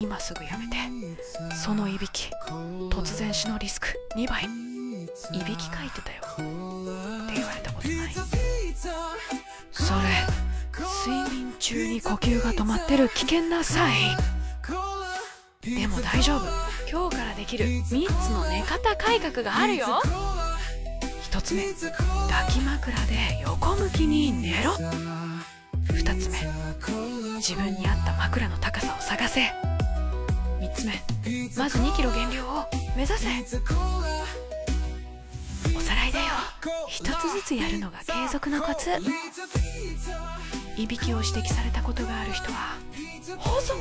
今すぐやめて。そのいびき、突然死のリスク2倍。いびきかいてたよって言われたことない？それ睡眠中に呼吸が止まってる危険なサイン。でも大丈夫、今日からできる3つの寝方改革があるよ。1つ目、抱き枕で横向きに寝ろ。2つ目、自分に合った枕の高さを探せ。3つ目、まず2キロ減量を目指せ。おさらいだよ。1つずつやるのが継続のコツ。いびきを指摘されたことがある人は放送